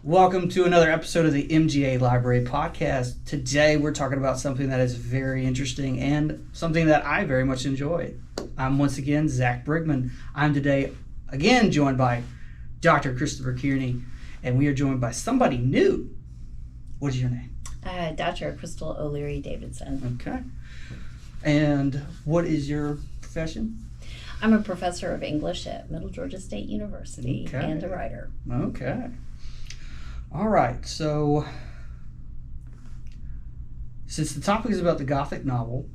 Welcome to another episode of the MGA Library Podcast. Today we're talking about something that is very interesting and something that I very much enjoy. I'm once again Zach Brigman. I'm today again joined by Dr. Christopher Cairney, and we are joined by somebody new. What is your name? Dr. Crystal O'Leary Davidson. Okay. And what is your profession? I'm a professor of English at Middle Georgia State University and a writer. Okay. All right, so since the topic is about the Gothic novel,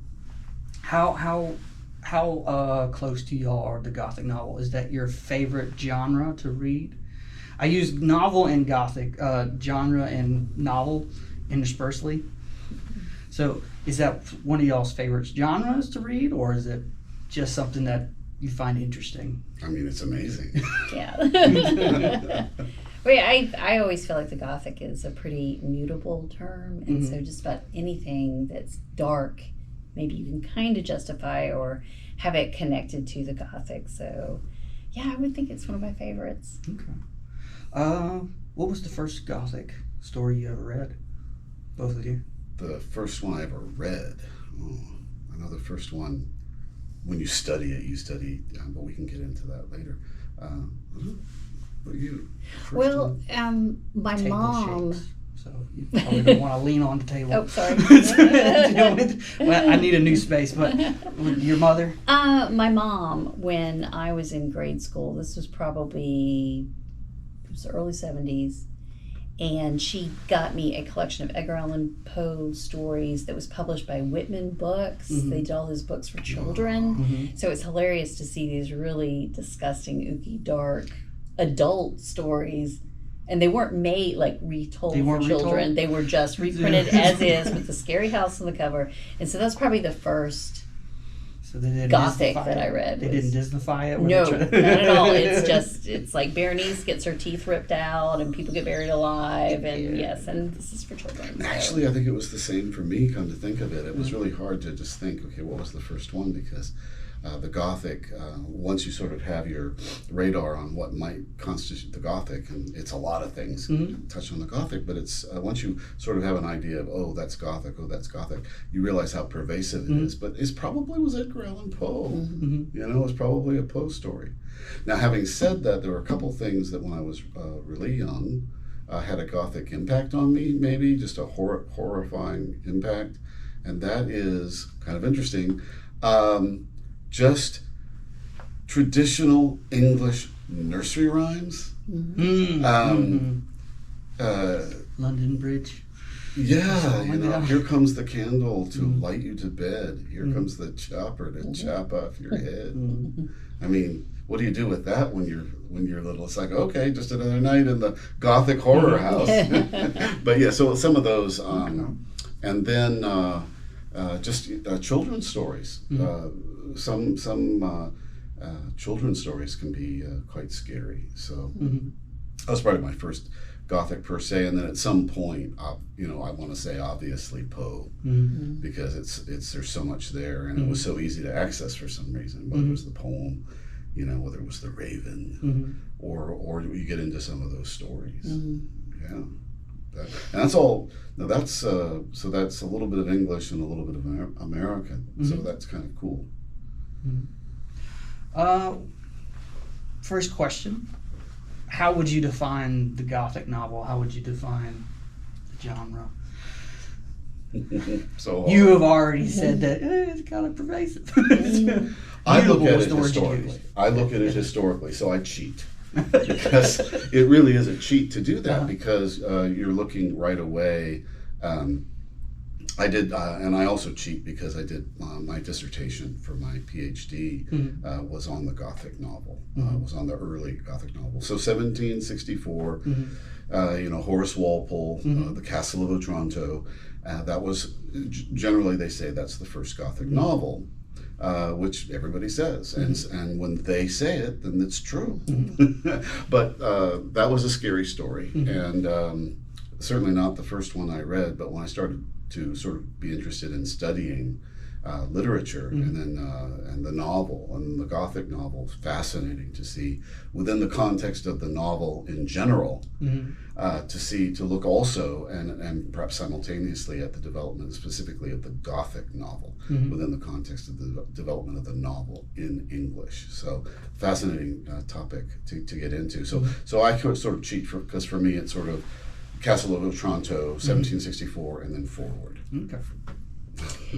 how close to y'all are the Gothic novel? Is that your favorite genre to read? I use novel and Gothic genre and novel interspersely. So is that one of y'all's favorite genres to read, or is it just something that you find interesting? I mean, it's amazing. Yeah. I always feel like the Gothic is a pretty mutable term, and so just about anything that's dark, maybe you can kind of justify or have it connected to the Gothic. So, yeah, I would think it's one of my favorites. Okay. What was the first Gothic story you ever read? Both of you? The first one I ever read. I know the first one, when you study it, but we can get into that later. What you? Well, my Table mom. shakes, so you probably don't want to lean on the table. Oh, sorry. Well, I need a new space, but your mother? My mom, when I was in grade school, this was probably the early 70s, and she got me a collection of Edgar Allan Poe stories that was published by Whitman Books. They did all those books for children. So it's hilarious to see these really disgusting, ooky, dark adult stories, and they weren't made retold for children. They were just reprinted as is with the scary house on the cover. And so that's probably the first Gothic that I read. They didn't Disneyfy it? No, not at all. It's like Berenice gets her teeth ripped out and people get buried alive, and yes, and this is for children. Actually, I think it was the same for me, come to think of it. It was really hard to just think, okay, what was the first one? Because the Gothic, once you sort of have your radar on what might constitute the Gothic, and it's a lot of things touch on the Gothic, but it's once you sort of have an idea of, oh, that's Gothic, you realize how pervasive it is. But it probably was Edgar Allan Poe. You know, it was probably a Poe story. Now, having said that, there were a couple things that when I was really young had a Gothic impact on me, maybe just a horrifying impact, and that is kind of interesting. Just traditional English nursery rhymes. London Bridge. Yeah, you know, here comes the candle to light you to bed. Here comes the chopper to chop off your head. I mean, what do you do with that when you're little? It's like, okay, just another night in the Gothic horror house. But yeah, so some of those, and then just children's stories. Some children's stories can be quite scary. So that was probably my first Gothic per se, and then at some point, I want to say obviously Poe, because there's so much there, and it was so easy to access for some reason, whether it was the poem, whether it was the Raven, or you get into some of those stories. Yeah. And that's all. Now that's so that's a little bit of English and a little bit of American. So that's kind of cool. First question: how would you define the Gothic novel? How would you define the genre? So you have already said that it's kind of pervasive. I look at it historically. So I cheat. Because it really is a cheat to do that, because you're looking right away. I did, and I also cheat because I did my dissertation for my PhD was on the Gothic novel, was on the early Gothic novel. So 1764, Horace Walpole, The Castle of Otranto, that was, generally they say that's the first Gothic novel. Which everybody says, and when they say it, then it's true. But that was a scary story, and certainly not the first one I read. But when I started to sort of be interested in studying literature, and then and the novel and the Gothic novel. Fascinating to see within the context of the novel in general, to look also and perhaps simultaneously at the development specifically of the Gothic novel within the context of the development of the novel in English. So fascinating topic to get into. So I could sort of cheat because for me it's sort of Castle of Otranto, 1764, and then forward. Okay.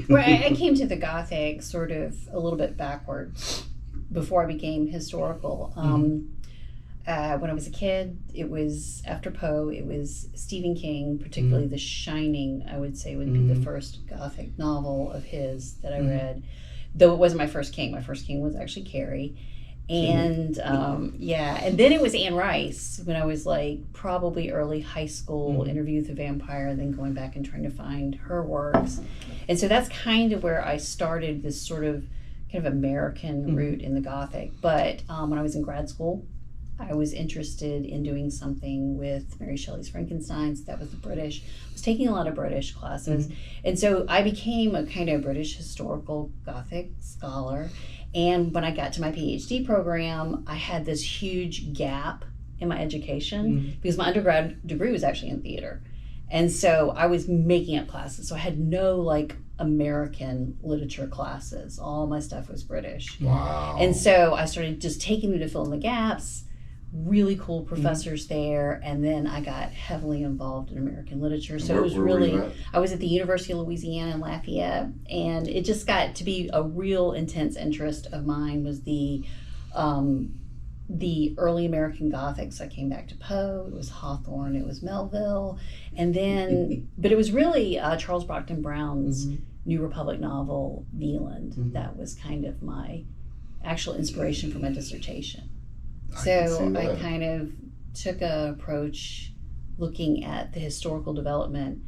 Right, I came to the Gothic sort of a little bit backwards before I became historical. When I was a kid, it was after Poe, it was Stephen King, particularly The Shining, I would say would be the first Gothic novel of his that I read. Though it wasn't my first King. My first King was actually Carrie. And and then it was Anne Rice when I was like probably early high school, Interview with the Vampire, and then going back and trying to find her works. And so that's kind of where I started this sort of kind of American route in the Gothic. But when I was in grad school, I was interested in doing something with Mary Shelley's Frankenstein. So that was the British. I was taking a lot of British classes. And so I became a kind of British historical Gothic scholar. And when I got to my PhD program, I had this huge gap in my education because my undergrad degree was actually in theater. And so I was making up classes. So I had no like American literature classes. All my stuff was British. Wow. And so I started just taking them to fill in the gaps. Really cool professors there, and then I got heavily involved in American literature. So it was really, I was at the University of Louisiana in Lafayette, and it just got to be a real intense interest of mine was the early American Gothics. I came back to Poe, it was Hawthorne, it was Melville, and then, but it was really Charles Brockden Brown's New Republic novel, Wieland. That was kind of my actual inspiration for my dissertation. So I kind of took an approach looking at the historical development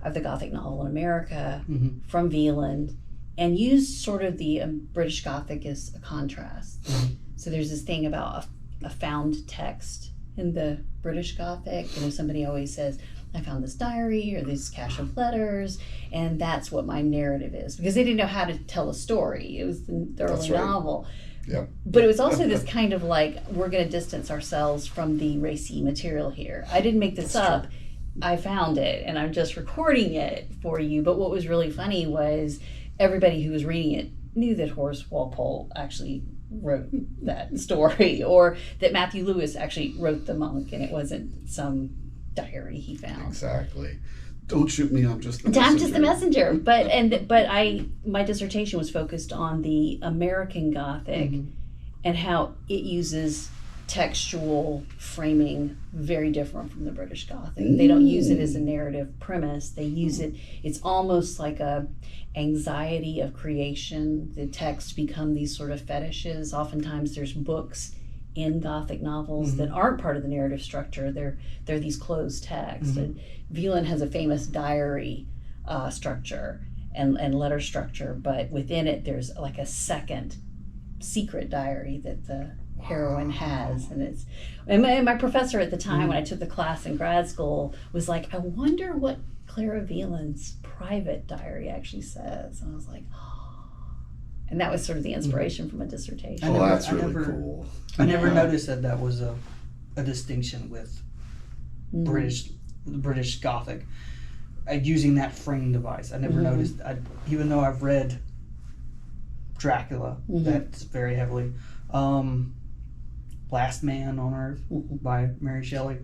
of the Gothic novel in America from Wieland and used sort of the British Gothic as a contrast. So there's this thing about a found text in the British Gothic. You know, somebody always says, I found this diary or this cache of letters, and that's what my narrative is. Because they didn't know how to tell a story. It was the early novel. Yep. But it was also this kind of like, we're going to distance ourselves from the racy material here. I didn't make this up. True. I found it, and I'm just recording it for you. But what was really funny was everybody who was reading it knew that Horace Walpole actually wrote that story, or that Matthew Lewis actually wrote The Monk, and it wasn't some diary he found. Exactly. Don't shoot me, I'm just the messenger. I'm just the messenger. But my dissertation was focused on the American Gothic and how it uses textual framing very different from the British Gothic. They don't use it as a narrative premise. They use it, it's almost like a anxiety of creation. The texts become these sort of fetishes. Oftentimes there's books in Gothic novels that aren't part of the narrative structure. They're these closed texts. And Wieland has a famous diary structure and letter structure, but within it there's like a second secret diary that the heroine has, and my professor at the time when I took the class in grad school was like, I wonder what Clara Wieland's private diary actually says, and I was like, oh. And that was sort of the inspiration for my dissertation. That's really cool. I never noticed that was a distinction with British Gothic using that frame device. I never noticed. Even though I've read Dracula, that's very heavily. Last Man on Earth by Mary Shelley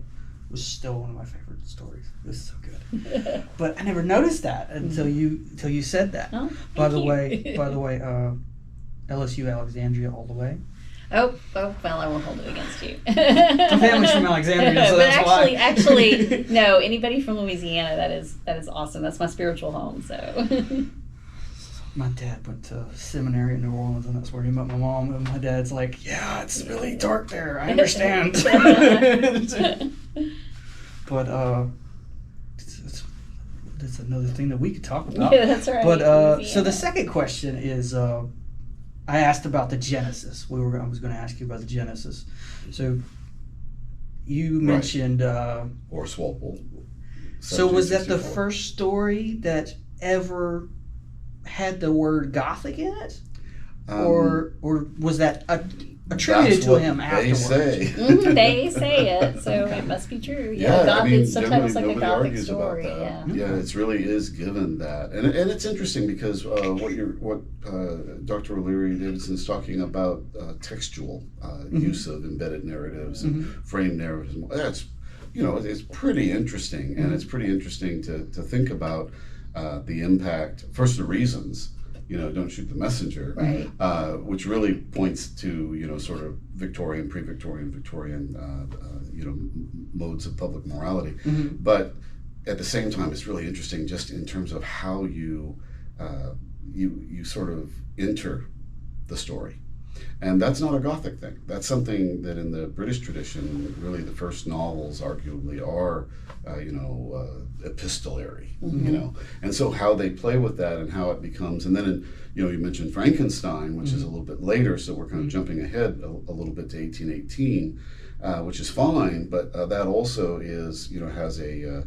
was still one of my favorite stories. It was so good. But I never noticed that until you said that. Oh, by the way, LSU Alexandria all the way. Oh, well, I won't hold it against you. My family's from Alexandria, so that's why. Actually, no. Anybody from Louisiana, that is awesome. That's my spiritual home. So. My dad went to seminary in New Orleans, and that's where he met my mom. And my dad's like, "Yeah, it's really dark there. I understand." But that's another thing that we could talk about. Yeah, that's right. But so the second question is, I asked about the Genesis. I was going to ask you about the Genesis. So you mentioned Horace Walpole. So was that the first story that ever had the word Gothic in it, Um, or was that attributed that's to what him they afterwards? say. They say it, so it must be true. Yeah, Yeah, I mean, sometimes generally it's like a nobody Gothic argues story. about that. Yeah. Yeah, it really is given that, and it's interesting because what Dr. O'Leary Davidson's talking about textual use of embedded narratives and frame narratives. That's it's pretty interesting, and it's pretty interesting to think about the impact. First, the reasons. Don't shoot the messenger, Right. Which really points to sort of Victorian, pre-Victorian, Victorian, modes of public morality. But at the same time, it's really interesting just in terms of how you sort of enter the story. And that's not a Gothic thing. That's something that in the British tradition, really the first novels arguably are, epistolary, And so how they play with that and how it becomes, and then you mentioned Frankenstein, which is a little bit later, so we're kind of jumping ahead a little bit to 1818, which is fine, but that also is, has a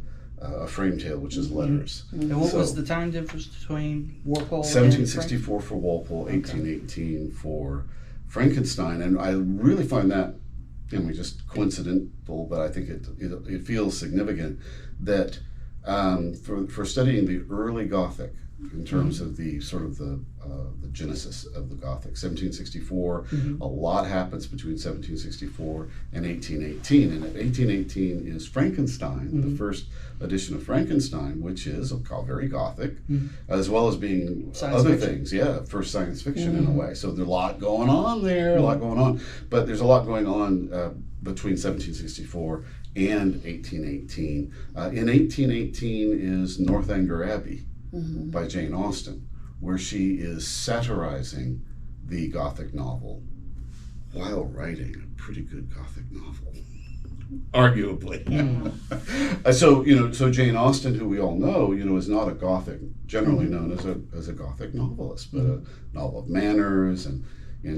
frame tale, which is letters. And what was the time difference between Walpole 1764 for Walpole, 1818 for Frankenstein, and I really find that, just coincidental, but I think it feels significant that for studying the early Gothic in terms of the sort of the genesis of the Gothic, 1764, a lot happens between 1764 and 1818, and at 1818 is Frankenstein, the first edition of Frankenstein, which is very Gothic, as well as being science other fiction. things, first science fiction in a way. So there's a lot going on there, but there's a lot going on between 1764 and 1818. In 1818 is Northanger Abbey by Jane Austen, where she is satirizing the Gothic novel while writing a pretty good Gothic novel, arguably. So Jane Austen, who we all know, is not a Gothic, generally known as a Gothic novelist, but a novel of manners and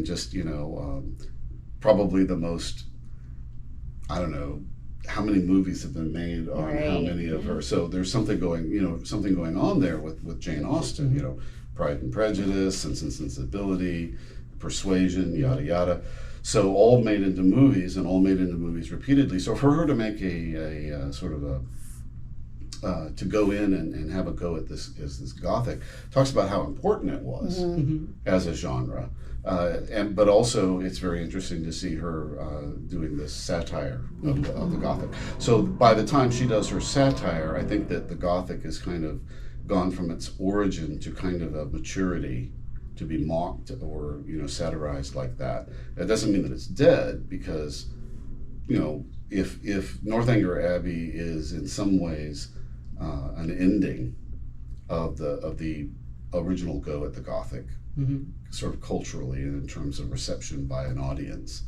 just probably the most, I don't know how many movies have been made on how many of her. So there's something going on there with Jane Austen. Pride and Prejudice, Sense and Sensibility, Persuasion, yada yada. So all made into movies, and all made into movies repeatedly. So for her to make a sort of to go in and have a go at this as this Gothic, talks about how important it was as a genre. But also it's very interesting to see her doing this satire of the Gothic. So by the time she does her satire, I think that the Gothic is kind of gone from its origin to kind of a maturity to be mocked or satirized like that. That doesn't mean that it's dead, because if Northanger Abbey is in some ways an ending of the original go at the Gothic, sort of culturally and in terms of reception by an audience,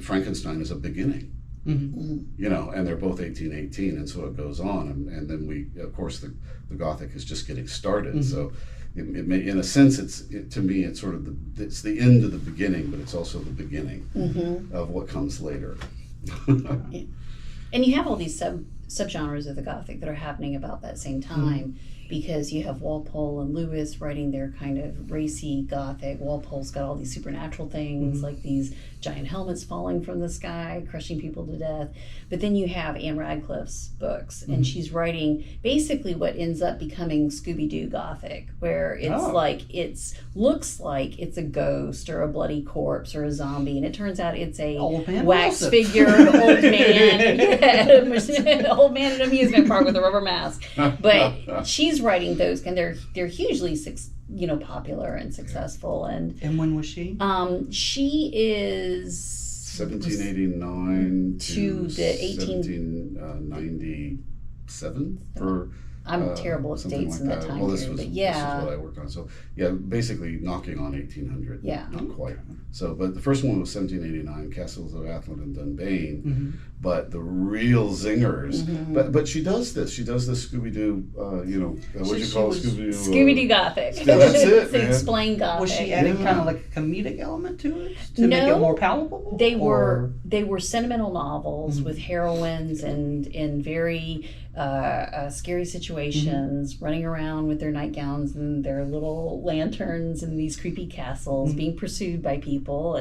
Frankenstein is a beginning. And they're both 1818, and so it goes on, and then of course the Gothic is just getting started. So it may, in a sense, to me it's sort of it's the end of the beginning, but it's also the beginning of what comes later. And you have all these subgenres of the Gothic that are happening about that same time, because you have Walpole and Lewis writing their kind of racy Gothic. Walpole's got all these supernatural things, like these giant helmets falling from the sky, crushing people to death. But then you have Anne Radcliffe's books, and she's writing basically what ends up becoming Scooby-Doo Gothic, where it's looks like it's a ghost or a bloody corpse or a zombie, and it turns out it's a wax Wilson. figure, an old man, old man in an amusement park with a rubber mask. But she's writing those, and they're hugely popular and successful. And when was she? She is 1789 to the 1797 for. I'm terrible at something dates like in that that. time Well, period, but this is what I worked on. So basically knocking on 1800. Yeah. Not quite. So, but the first one was 1789, Castles of Athlone and Dunbayne, but the real zingers. But she does this. She does this Scooby-Doo, what do you call it? Scooby-Doo? Scooby-Doo Gothic. Yeah, that's it, To man. explain Gothic. Was she adding kind of like a comedic element to it to make it No. more palatable? They were sentimental novels with heroines and in very scary situations, running around with their nightgowns and their little lanterns in these creepy castles, being pursued by people,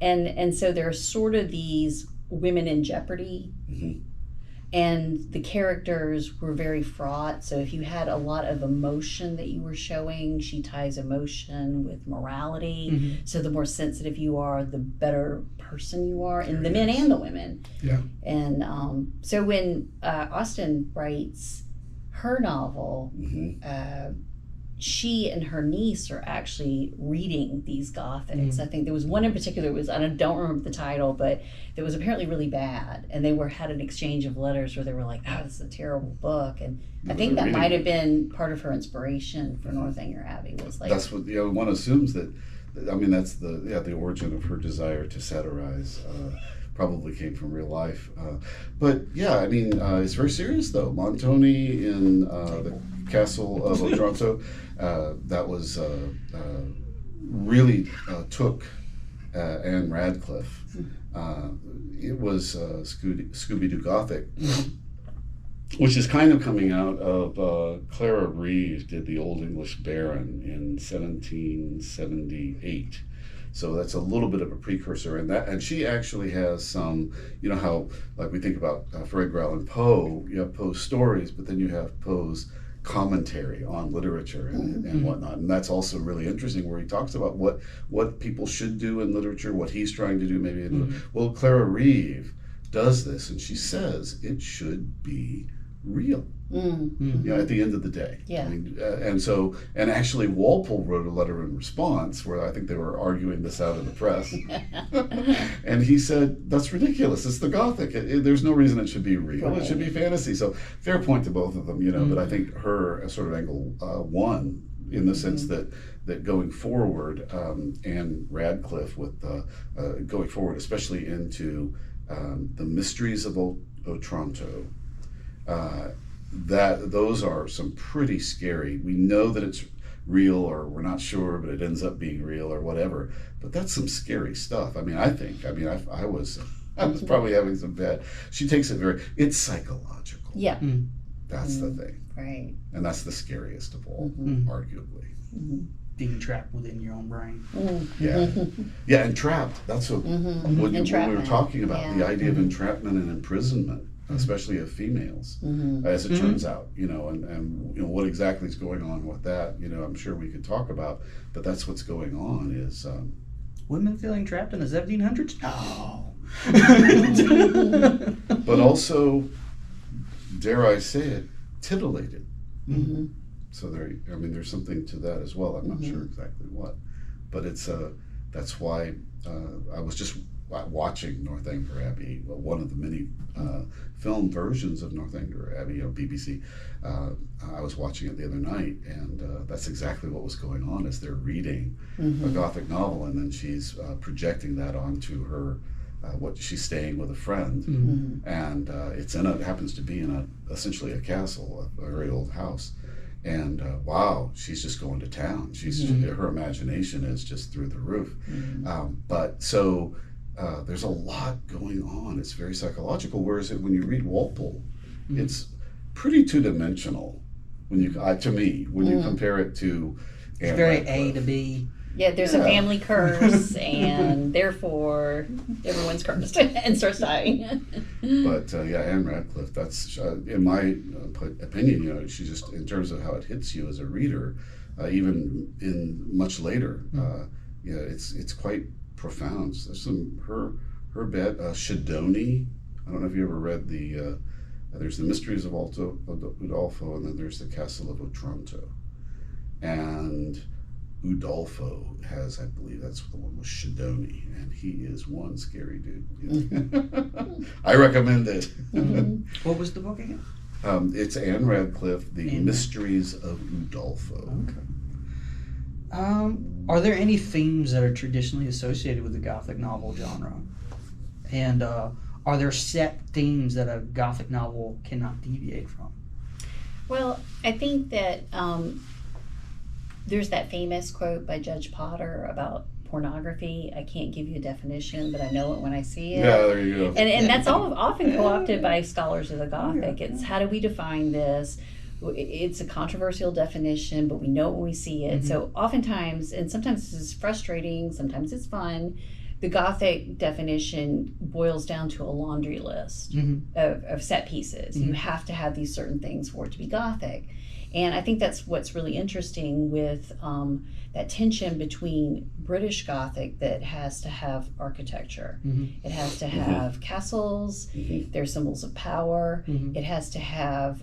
and so there are sort of these women in jeopardy. And the characters were very fraught. So if you had a lot of emotion that you were showing, she ties emotion with morality. So the more sensitive you are, the better person you are, in the men and the women. Yeah. And so when Austen writes her novel, she and her niece are actually reading these Gothics. I think there was one in particular, I don't remember the title, but it was apparently really bad. And they had an exchange of letters where they were like, oh, this is a terrible book. And I think that might have been part of her inspiration for Northanger Abbey, was like... That's what, one assumes that, I mean, that's the origin of her desire to satirize. Probably came from real life. But yeah, I mean, it's very serious though. Montoni in the Castle of Otranto, that was really took Anne Radcliffe. It was Scooby-Doo Gothic, which is kind of coming out of Clara Reeve did The Old English Baron in 1778. So that's a little bit of a precursor in that. And she actually has some, you know how, like we think about for Edgar Allan Poe, you have Poe's stories, but then you have Poe's commentary on literature and whatnot. And that's also really interesting, where he talks about what people should do in literature, what he's trying to do maybe. Well, Clara Reeve does this, and she says it should be real. At the end of the day. Yeah. I mean, and actually Walpole wrote a letter in response where I think they were arguing this out in the press. And he said, that's ridiculous. It's the Gothic. There's no reason it should be real. Right. It should be fantasy. So fair point to both of them, but I think her sort of angle won in the sense that going forward, Anne Radcliffe with going forward, especially into the Mysteries of Otranto, that those are some pretty scary. We know that it's real, or we're not sure, but it ends up being real or whatever. But that's some scary stuff. I mean, I was probably having some bad. She takes it it's psychological. Yeah. That's the thing. Right. And that's the scariest of all, arguably. Being trapped within your own brain. Yeah, and trapped. That's what when we were talking about, the idea of entrapment and imprisonment, especially of females, as it turns out, and what exactly is going on with that, I'm sure we could talk about, but that's what's going on is women feeling trapped in the 1700s? No. But also, dare I say it, titillated. So there's something to that as well. I'm not sure exactly what, but it's that's why I was just watching Northanger Abbey, one of the many film versions of Northanger Abbey, BBC. I was watching it the other night, and that's exactly what was going on. Is they're reading a Gothic novel, and then she's projecting that onto her. What she's staying with a friend, and it happens to be in essentially a castle, a very old house. And wow, she's just going to town. Her imagination is just through the roof. But so there's a lot going on. It's very psychological. Whereas when you read Walpole, it's pretty two-dimensional. When you compare it to it's very A to B. Yeah, there's a family curse, and therefore everyone's cursed and starts dying. But Anne Radcliffe, that's in my opinion, she just, in terms of how it hits you as a reader, even in much later, it's quite profound. There's some her bed, Shidoni. I don't know if you ever read there's the Mysteries of Udolpho, and then there's the Castle of Otranto, and Udolpho has, I believe that's the one with Shidoni, and he is one scary dude. I recommend it. What was the book again? It's Anne Radcliffe, The Mysteries of Udolpho. Okay. Are there any themes that are traditionally associated with the Gothic novel genre? And are there set themes that a Gothic novel cannot deviate from? Well, I think that there's that famous quote by Judge Potter about pornography. I can't give you a definition, but I know it when I see it. Yeah, there you go. And that's all often co-opted by scholars of the Gothic. It's how do we define this? It's a controversial definition, but we know it when we see it. So oftentimes, and sometimes this is frustrating, sometimes it's fun, the Gothic definition boils down to a laundry list of set pieces. You have to have these certain things for it to be Gothic. And I think that's what's really interesting with that tension between British Gothic that has to have architecture. It has to have castles, they're symbols of power. It has to have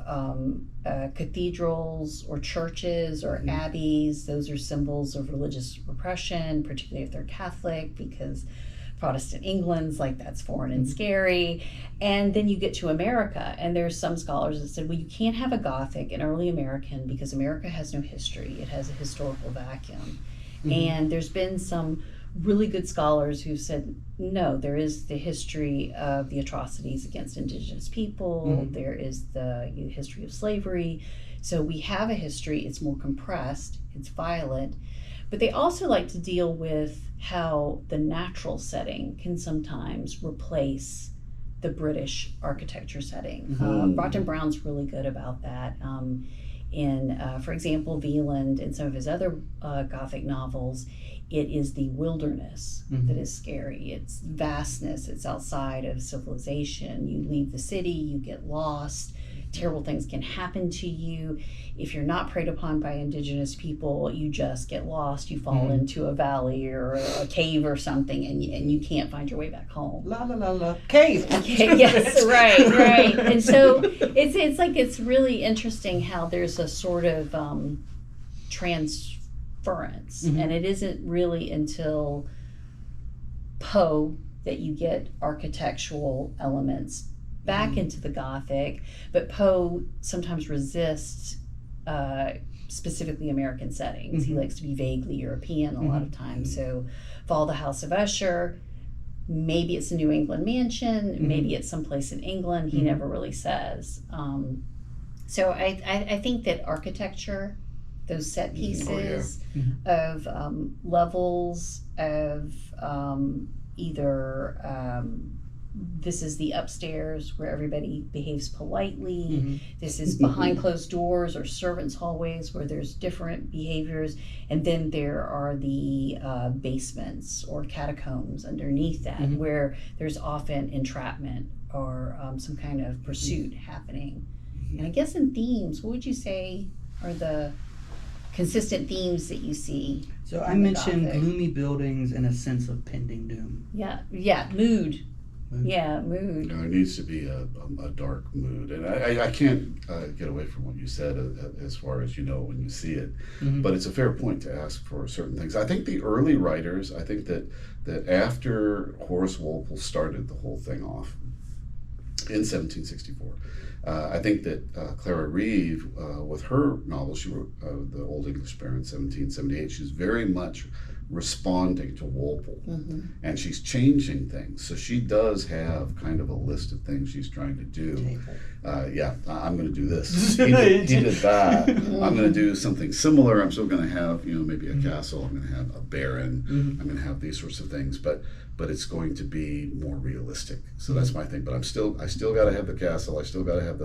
cathedrals or churches or abbeys. Those are symbols of religious repression, particularly if they're Catholic, because Protestant England's like that's foreign and scary. And then you get to America, and there's some scholars that said, well, you can't have a Gothic in early American because America has no history. It has a historical vacuum. And there's been some really good scholars who said, no, there is the history of the atrocities against indigenous people. There is the history of slavery. So we have a history. It's more compressed. It's violent. But they also like to deal with how the natural setting can sometimes replace the British architecture setting. Broughton Brown's really good about that. For example, Wieland, in some of his other Gothic novels, it is the wilderness that is scary. It's vastness. It's outside of civilization. You leave the city, you get lost. Terrible things can happen to you. If you're not preyed upon by indigenous people, you just get lost. You fall into a valley or a cave or something, and you can't find your way back home. La la la la. Cave. Okay, yes, right. And so it's really interesting how there's a sort of transference, and it isn't really until Poe that you get architectural elements back into the Gothic, but Poe sometimes resists specifically American settings. He likes to be vaguely European a lot of times. So Fall the House of Usher, maybe it's a New England mansion, maybe it's someplace in England, he never really says. So I think that architecture, those set pieces of levels of either this is the upstairs where everybody behaves politely. This is behind closed doors or servants' hallways where there's different behaviors. And then there are the basements or catacombs underneath that where there's often entrapment or some kind of pursuit happening. And I guess in themes, what would you say are the consistent themes that you see? So I mentioned gloomy buildings and a sense of pending doom. Yeah, mood. Yeah, mood. There needs to be a dark mood, and I can't get away from what you said as far as when you see it. But it's a fair point to ask for certain things. I think the early writers, I think that after Horace Walpole started the whole thing off in 1764, I think that Clara Reeve, with her novel, she wrote The Old English Bear in 1778. She's very much responding to Walpole, and she's changing things. So she does have kind of a list of things she's trying to do. I'm going to do this. He did that. I'm going to do something similar. I'm still going to have maybe a castle. I'm going to have a baron. I'm going to have these sorts of things, but it's going to be more realistic. So that's my thing. But I still got to have the castle. I still got to have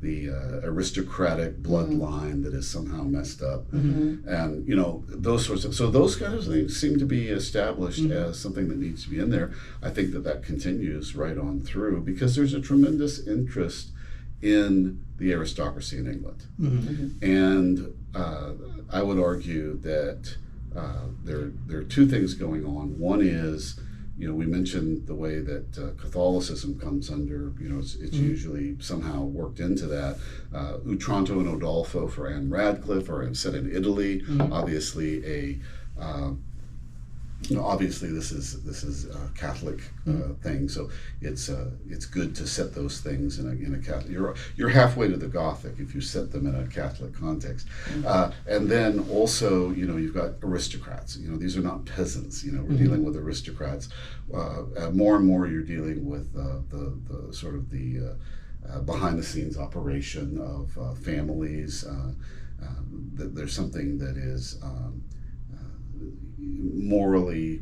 the aristocratic bloodline that is somehow messed up, and those sorts of. So those kind of things seem to be established as something that needs to be in there. I think that continues right on through because there's a tremendous interest in the aristocracy in England, and I would argue that there are two things going on. One is, we mentioned the way that Catholicism comes under, it's usually somehow worked into that. Otranto and Udolpho for Anne Radcliffe are set in Italy, obviously a Obviously, this is a Catholic thing, so it's good to set those things in a Catholic. You're halfway to the Gothic if you set them in a Catholic context, and then also you've got aristocrats. These are not peasants. We're dealing with aristocrats. More and more, you're dealing with the sort of the behind the scenes operation of families. There's something that is morally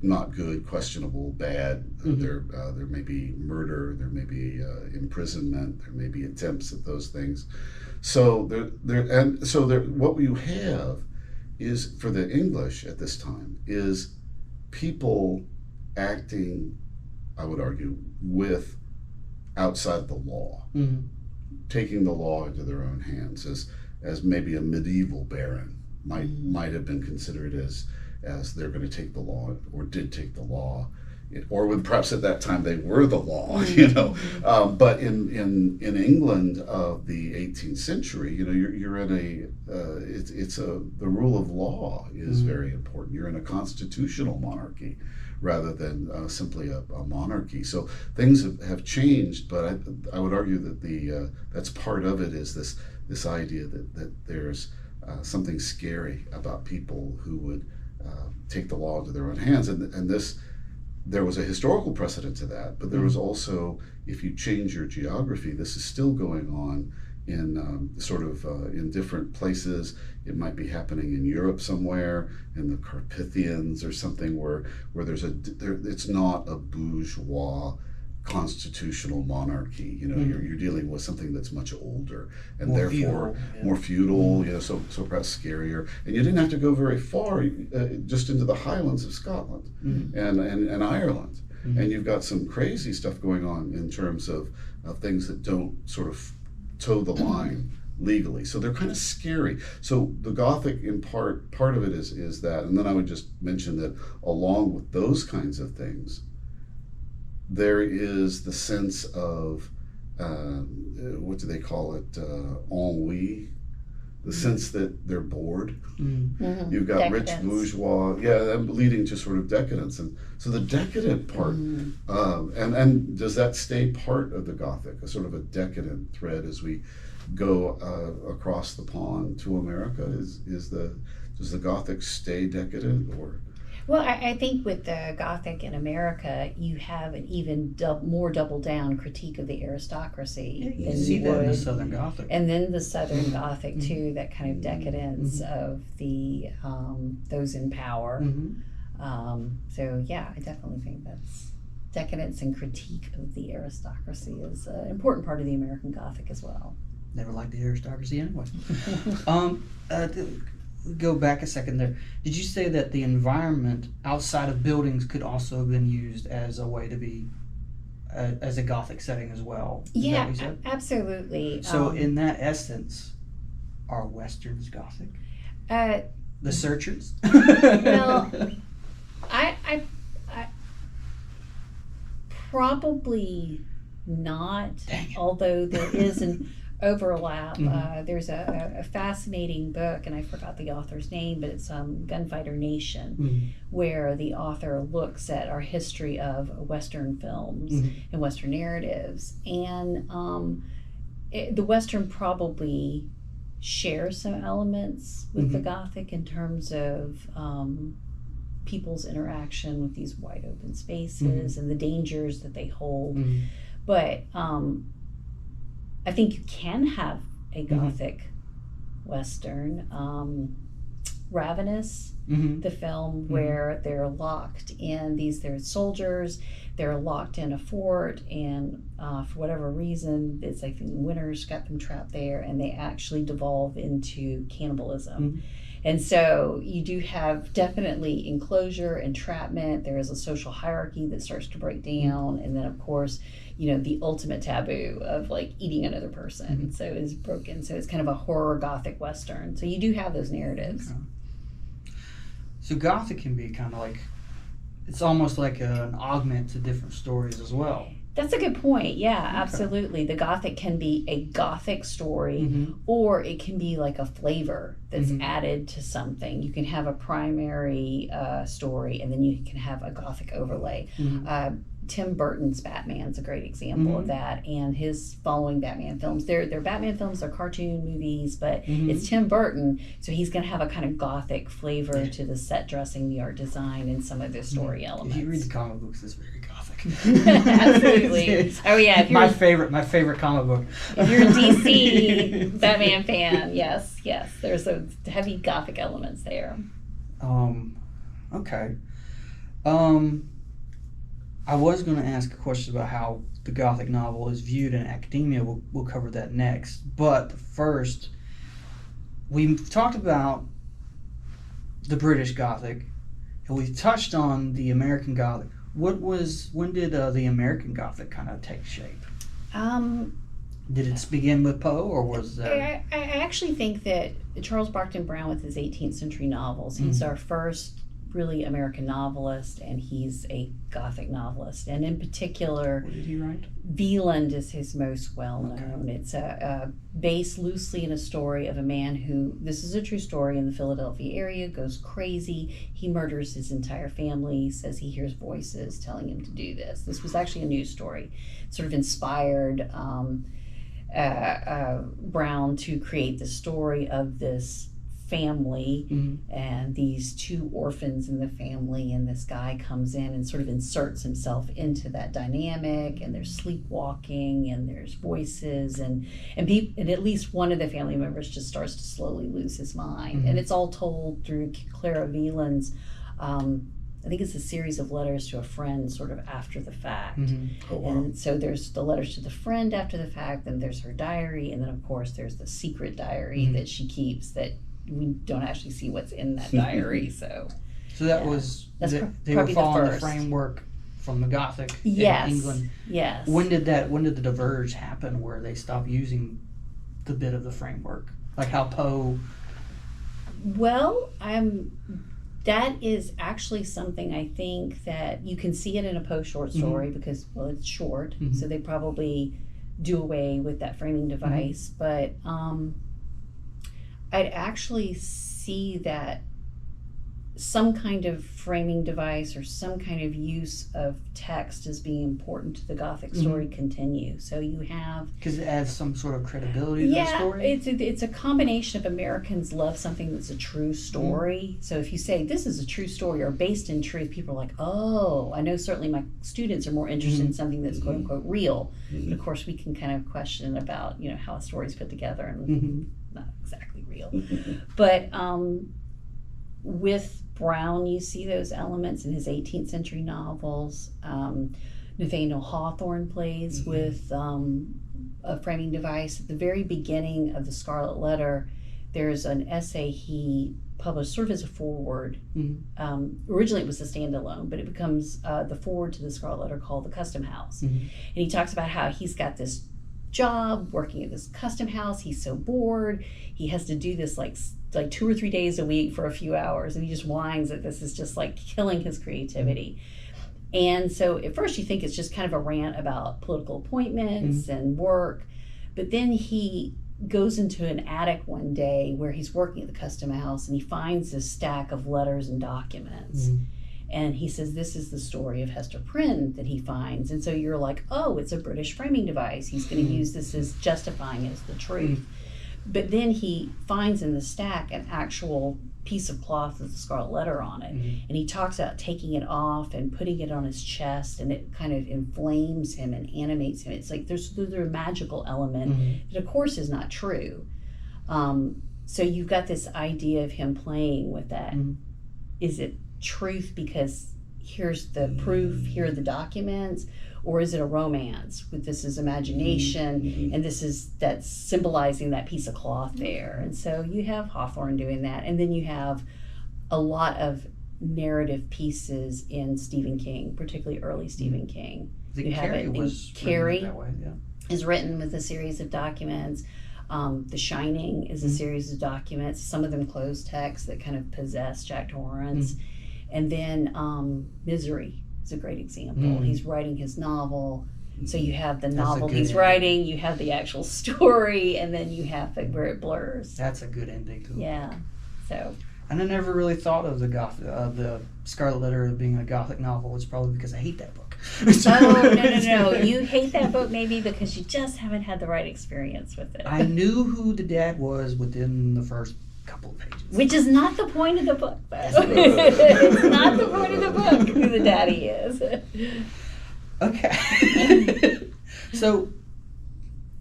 not good, questionable, bad. There may be murder, there may be imprisonment, there may be attempts at those things. So what you have is, for the English at this time, is people acting, I would argue, with outside the law, taking the law into their own hands, as maybe a medieval baron might have been considered as they're going to take the law, or did take the law, or perhaps at that time they were the law, But in England of the 18th century, you're in the rule of law is very important. You're in a constitutional monarchy rather than simply a monarchy. So things have changed, but I would argue that that's part of it, is this idea that there's something scary about people who would take the law into their own hands, and there was a historical precedent to that, but there was also, if you change your geography, this is still going on in in different places. It might be happening in Europe somewhere, in the Carpathians or something, where it's not a bourgeois constitutional monarchy. You're dealing with something that's much older and More therefore feudal, more feudal, so perhaps scarier. And you didn't have to go very far, just into the Highlands of Scotland and Ireland, and you've got some crazy stuff going on in terms of things that don't sort of toe the line legally. So they're kind of scary. So the Gothic, in part of it is that. And then I would just mention that along with those kinds of things, there is the sense of what do they call it, ennui, the sense that they're bored. You've got Decadence. rich bourgeois, leading to sort of decadence. And so the decadent part, and does that stay part of the Gothic, a sort of a decadent thread as we go across the pond to America? Does the Gothic stay decadent, or? Well, I think with the Gothic in America, you have an even more double down critique of the aristocracy. You than see that in the would. Southern Gothic. And then the Southern Gothic too, that kind of decadence of the those in power. So yeah, I definitely think that's decadence and critique of the aristocracy is an important part of the American Gothic as well. Never liked the aristocracy anyway. Go back a second there. Did you say that the environment outside of buildings could also have been used as a way to be as a Gothic setting as well? Is that Yeah, what you said? absolutely. So in that essence, are Westerns Gothic? The Searchers? Well, I probably not. Dang it. Although there is an overlap. There's a fascinating book, and I forgot the author's name, but it's Gunfighter Nation, where the author looks at our history of Western films and Western narratives. And the Western probably shares some elements with the Gothic in terms of people's interaction with these wide open spaces and the dangers that they hold. But I think you can have a Gothic Western. Ravenous, the film where they're locked in they're soldiers, they're locked in a fort, and for whatever reason, it's like the winter's got them trapped there, and they actually devolve into cannibalism. And so you do have definitely enclosure, entrapment. There is a social hierarchy that starts to break down. And then, of course, the ultimate taboo of like eating another person. So is broken. So it's kind of a horror Gothic Western. So you do have those narratives. Okay. So Gothic can be kind of like, it's almost like an augment to different stories as well. That's a good point. Yeah, absolutely. The Gothic can be a Gothic story, or it can be like a flavor that's added to something. You can have a primary story, and then you can have a Gothic overlay. Tim Burton's Batman's a great example of that, and his following Batman films. They're Batman films, they're cartoon movies, but it's Tim Burton, so he's going to have a kind of Gothic flavor to the set dressing, the art design, and some of the story elements. If you read the comic books, it's very Gothic. Absolutely. Oh yeah, if you're, my favorite comic book. If you're a DC Batman fan, yes, there's those heavy Gothic elements there. Okay. I was going to ask a question about how the Gothic novel is viewed in academia. We'll cover that next. But first, we've talked about the British Gothic, and we've touched on the American Gothic. When did the American Gothic kind of take shape? Did it begin with Poe, or was that? I actually think that Charles Brockden Brown, with his 18th century novels, he's our first really American novelist, and he's a Gothic novelist. And in particular, What did he write? Wieland is his most well-known. Okay. It's based loosely in a story of a man who, this is a true story, in the Philadelphia area, goes crazy. He murders his entire family, says he hears voices telling him to do this. This was actually a news story. Sort of inspired Brown to create the story of this family and these two orphans in the family, and this guy comes in and sort of inserts himself into that dynamic, and there's sleepwalking and there's voices, and at least one of the family members just starts to slowly lose his mind. And it's all told through Clara Wieland's I think it's a series of letters to a friend sort of after the fact. Oh, wow. And so there's the letters to the friend after the fact, then there's her diary, and then of course there's the secret diary that she keeps that we don't actually see what's in that diary. So that was That's they were probably the following the first. framework from the Gothic Yes. in England. Yes. When did the diverge happen, where they stopped using the bit of the framework, like how Poe? Well, that is actually something I think that you can see it in a Poe short story because, well, it's short, so they probably do away with that framing device. But I'd actually see that some kind of framing device or some kind of use of text as being important to the Gothic story continue. So you have, Because it adds some sort of credibility to the story. it's a combination of Americans love something that's a true story. So if you say this is a true story or based in truth, people are like, oh, I know certainly my students are more interested in something that's quote unquote real. But of course we can kind of question about, how a story's put together and not exactly real. But with Brown, you see those elements in his 18th century novels. Nathaniel Hawthorne plays with a framing device. At the very beginning of The Scarlet Letter, there's an essay he published sort of as a foreword. Originally it was a standalone, but it becomes the foreword to The Scarlet Letter, called The Custom House. And he talks about how he's got this job working at this custom house. He's so bored. He has to do this like 2 or 3 days a week for a few hours, and he just whines that this is just like killing his creativity. And so at first you think it's just kind of a rant about political appointments and work, but then he goes into an attic one day where he's working at the custom house, and he finds this stack of letters and documents. And he says, this is the story of Hester Prynne that he finds. And so you're like, oh, it's a British framing device. He's going to use this as justifying it as the truth. But then he finds in the stack an actual piece of cloth with the Scarlet Letter on it. And he talks about taking it off and putting it on his chest, and it kind of inflames him and animates him. It's like there's a magical element that, of course, is not true. So you've got this idea of him playing with that. Is it truth because here's the proof, here are the documents, or is it a romance with this is imagination and that's symbolizing that piece of cloth there? And so you have Hawthorne doing that, and then you have a lot of narrative pieces in Stephen King, particularly early Stephen King. You have it in Carrie that way, is written with a series of documents. The Shining is a series of documents, some of them closed text that kind of possess Jack Torrance. And then Misery is a great example. He's writing his novel, So you have the That's a novel good he's ending. writing, you have the actual story, and then you have it where it blurs. That's a good ending to the Yeah. book. So And I never really thought of the Scarlet Letter as being a Gothic novel. It's probably because I hate that book. oh no. You hate that book maybe because you just haven't had the right experience with it. I knew who the dad was within the first couple of pages. Which is not the point of the book, though. It's not the point of the book who the daddy is. Okay. So,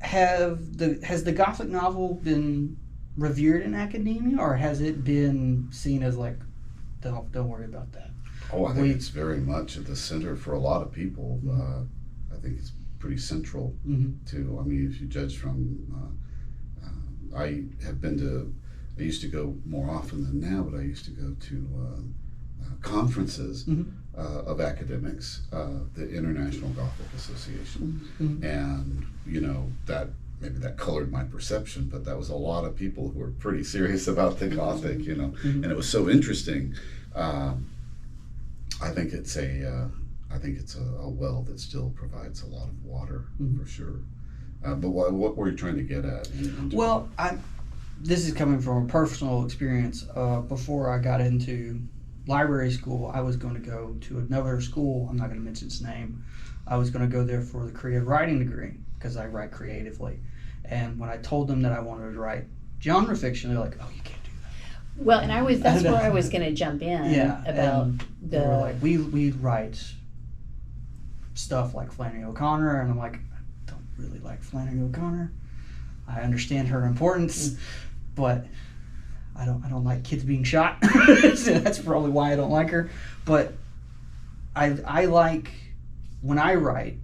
has the Gothic novel been revered in academia, or has it been seen as like, don't worry about that? Oh, I think it's very much at the center for a lot of people. I think it's pretty central to. I mean, if you judge from, I used to go more often than now, but I used to go to conferences of academics, the International Gothic Association, and maybe that colored my perception, but that was a lot of people who were pretty serious about the Gothic, and it was so interesting. I think it's a well that still provides a lot of water for sure. But what were you trying to get at? Well, this is coming from a personal experience. Before I got into library school, I was going to go to another school. I'm not going to mention its name. I was going to go there for the creative writing degree because I write creatively. And when I told them that I wanted to write genre fiction, they're like, "Oh, you can't do that." Well, and that's where I was going to jump in about they were like, we write stuff like Flannery O'Connor, and I'm like, I don't really like Flannery O'Connor. I understand her importance, but I don't like kids being shot. So that's probably why I don't like her. But I like, when I write,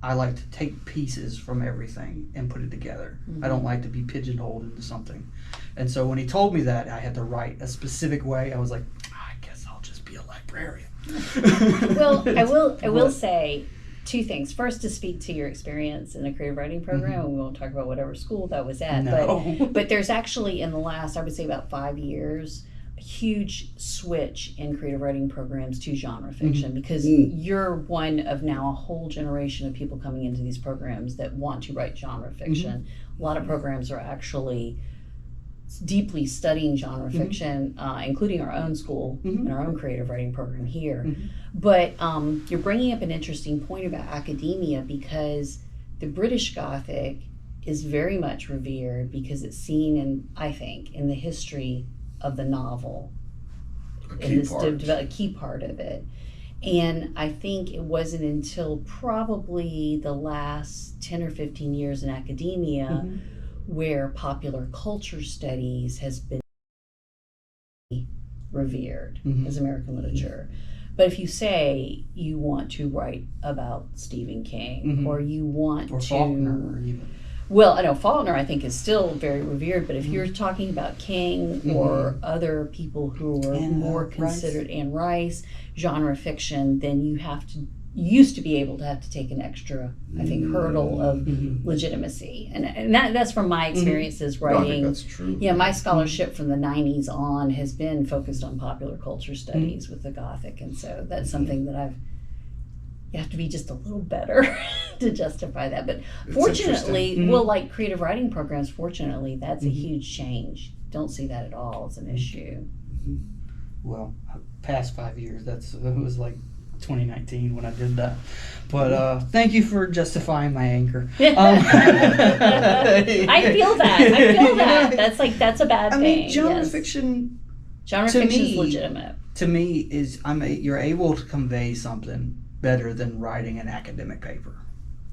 I like to take pieces from everything and put it together. I don't like to be pigeonholed into something. And so when he told me that I had to write a specific way, I was like, I guess I'll just be a librarian. Well, I will say two things. First, to speak to your experience in a creative writing program, and we won't talk about whatever school that was at. No. But there's actually, in the last, I would say about 5 years, a huge switch in creative writing programs to genre fiction because you're one of now a whole generation of people coming into these programs that want to write genre fiction. A lot of programs are actually deeply studying genre fiction, including our own school and our own creative writing program here. But you're bringing up an interesting point about academia because the British Gothic is very much revered because it's seen in, I think, in the history of the novel. A key part of it. And I think it wasn't until probably the last 10 or 15 years in academia where popular culture studies has been revered as American literature. But if you say you want to write about Stephen King or you want or to... Faulkner even. Well, I know Faulkner I think is still very revered, but if you're talking about King or other people who are more considered, Anne Rice, genre fiction, then you used to be able to have to take an extra, I think, hurdle of legitimacy. And that's from my experiences writing. No, I think that's true. Yeah, my scholarship from the 90s on has been focused on popular culture studies with the Gothic, and so that's something that you have to be just a little better to justify that. But fortunately, like creative writing programs, fortunately, that's a huge change. Don't see that at all as an issue. Well, past 5 years, it was like 2019 when I did that. But thank you for justifying my anger. I feel that. That's a bad thing. I mean, genre fiction is legitimate. To me, you're able to convey something better than writing an academic paper.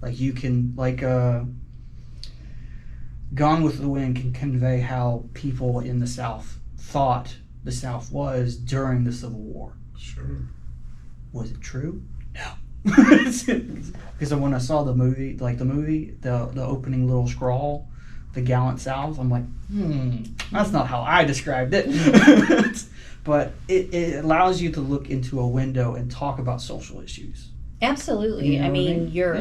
Like you can, Gone with the Wind can convey how people in the South thought the South was during the Civil War. Sure. Was it true? No. Because when I saw the movie, the opening little scrawl, the gallant South, I'm like, that's not how I described it. But it allows you to look into a window and talk about social issues. Absolutely. You know I mean, your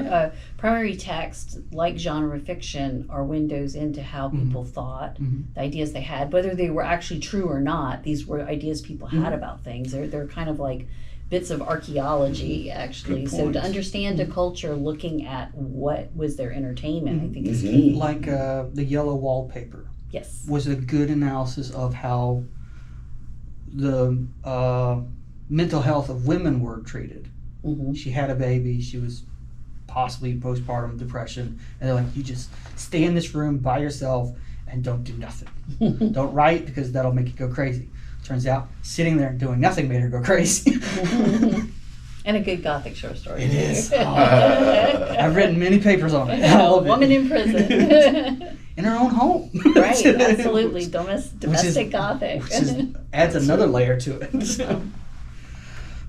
primary primary text, like genre fiction, are windows into how people thought, the ideas they had, whether they were actually true or not. These were ideas people had about things. They're kind of like bits of archaeology, actually. Good So point. to understand a culture, looking at what was their entertainment, I think is key. Like the yellow wallpaper Yes. was a good analysis of how the mental health of women were treated. Mm-hmm. She had a baby. She was possibly postpartum depression, and they're like, you just stay in this room by yourself and don't do nothing. Don't write because that'll make you go crazy. Turns out sitting there and doing nothing made her go crazy. And a good Gothic short story. It is. I've written many papers on it. I love Woman it. in prison. In her own home. Right, absolutely. Domestic Gothic. Adds another layer to it. So.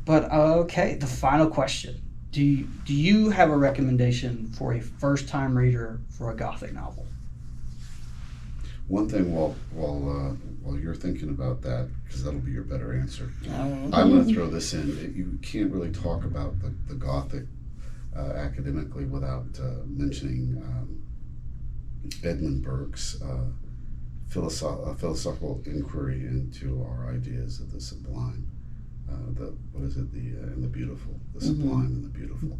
But okay, the final question. Do you have a recommendation for a first-time reader for a Gothic novel? One thing while you're thinking about that, because that'll be your better answer, Oh. I'm going to throw this in. You can't really talk about the Gothic academically without mentioning Edmund Burke's philosophical inquiry into our ideas of the sublime. And the beautiful, the sublime and the beautiful.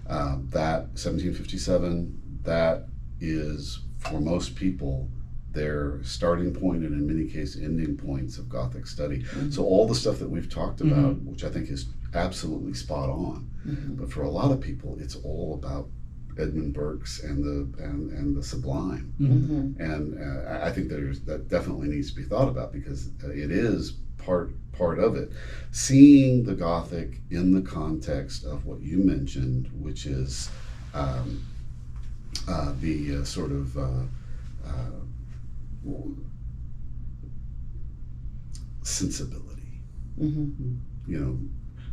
That 1757, that is for most people their starting point and in many cases ending points of Gothic study. So all the stuff that we've talked about, which I think is absolutely spot on, but for a lot of people, it's all about Edmund Burke's and the sublime. And I think that definitely needs to be thought about because it is part of it. Seeing the Gothic in the context of what you mentioned, which is the sort of sensibility.